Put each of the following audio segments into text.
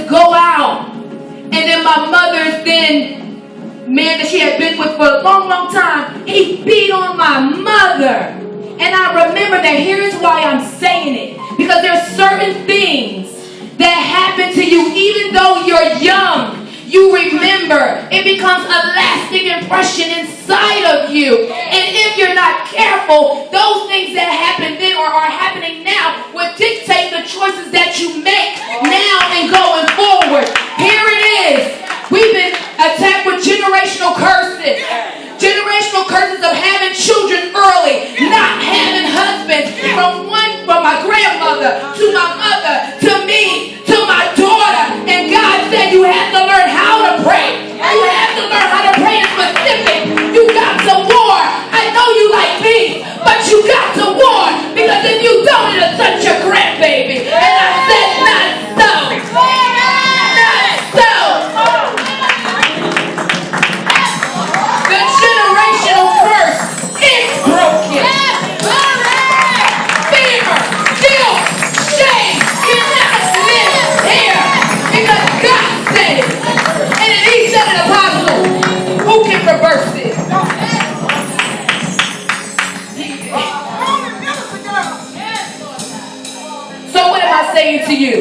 go out. And then my mother's man that she had been with for a long, long time, he beat on my mother. And I remember that. Here's why I'm saying it. Because there's certain things that happen to you even though you're young. You remember. It becomes a lasting impression inside of you. And if you're not careful, those things that happened then or are happening now will dictate the choices that you make now and going forward. Here it is. We've been attacked with generational curses. Generational curses of having children early, not having husbands. From my grandmother to my mother to me to my daughter. And God said you have to learn how to pray. You have to learn how to pray in specific. You got to war. I know you like peace, but you got to war. Because if you don't, it'll touch your grandbaby. And I said not so. Not so. The generational curse is broken. Fear, guilt, shame cannot live here because God said it. And if He said it, apostle, who can reverse it? So what am I saying to you?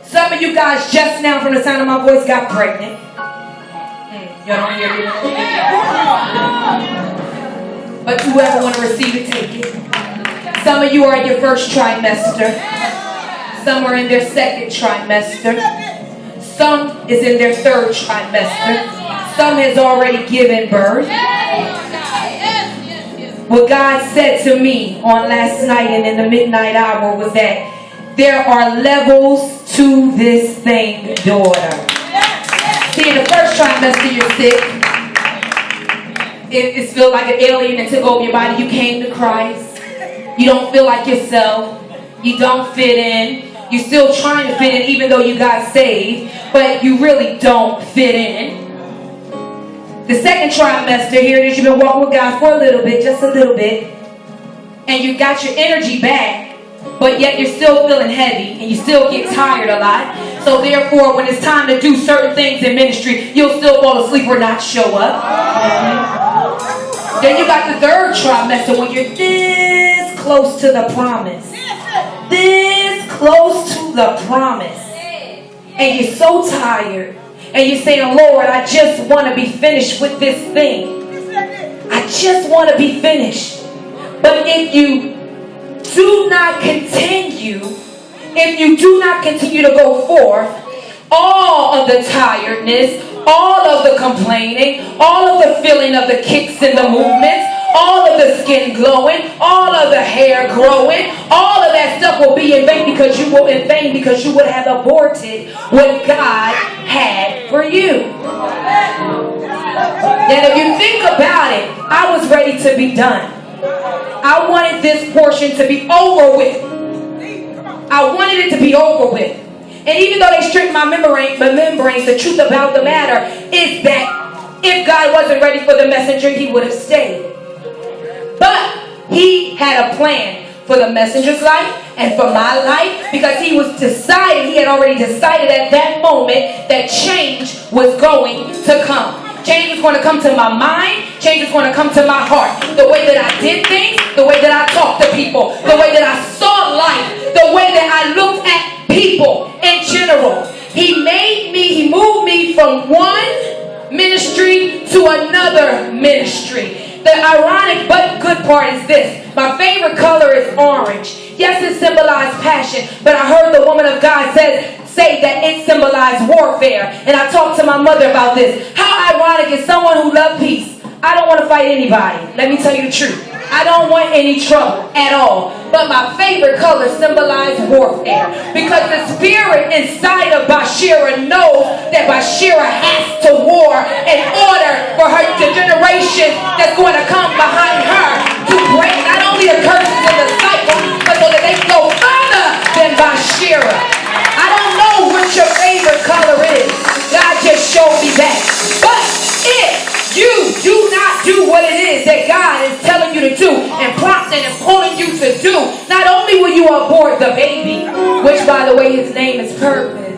Some of you guys just now from the sound of my voice got pregnant. Y'all don't hear me? But whoever want to receive it, take it. Some of you are in your first trimester. Some are in their second trimester. Some is in their third trimester. Some has already given birth. What God said to me on last night and in the midnight hour was that there are levels to this thing, daughter. See, in the first trimester, you're sick. It feels like an alien that took over your body. You came to Christ. You don't feel like yourself. You don't fit in. You're still trying to fit in even though you got saved. But you really don't fit in. The second trimester, here it is. You've been walking with God for a little bit, just a little bit. And you got your energy back. But yet you're still feeling heavy and you still get tired a lot. So therefore, when it's time to do certain things in ministry, you'll still fall asleep or not show up. Then you got the third trimester when you're this close to the promise. This close to the promise. And you're so tired. And you're saying, Lord, I just want to be finished with this thing. I just want to be finished. But if you do not continue to go forth, all of the tiredness, all of the complaining, all of the feeling of the kicks and the movements, all of the skin glowing, all of the hair growing, all of that stuff will be in vain because you would have aborted what God had for you. And if you think about it, I was ready to be done. I wanted this portion to be over with. I wanted it to be over with. And even though they stripped my membranes, the truth about the matter is that if God wasn't ready for the messenger, He would have stayed. But He had a plan for the messenger's life and for my life because He had already decided at that moment that change was going to come. Change was going to come to my mind. Change was going to come to my heart. The way that I did things, the way that I talked to people, the way that I saw life, the way that I looked at people in general. He moved me from one ministry to another ministry. The ironic but good part is this. My favorite color is orange. Yes, it symbolized passion, but I heard the woman of God say that it symbolized warfare. And I talked to my mother about this. How ironic is someone who loves peace. I don't want to fight anybody. Let me tell you the truth. I don't want any trouble at all. But my favorite color symbolized warfare. Because the spirit inside of Bysheera knows that Bysheera has to war in order for the generation that's going to come behind her to break not only the curses and the cycle, but so that they go further than Bysheera. I don't know what your favorite color is. God just showed me that. But if you do not do what it is that God is telling you to do and prompting and pulling you to do, not only will you abort the baby, which by the way his name is purpose,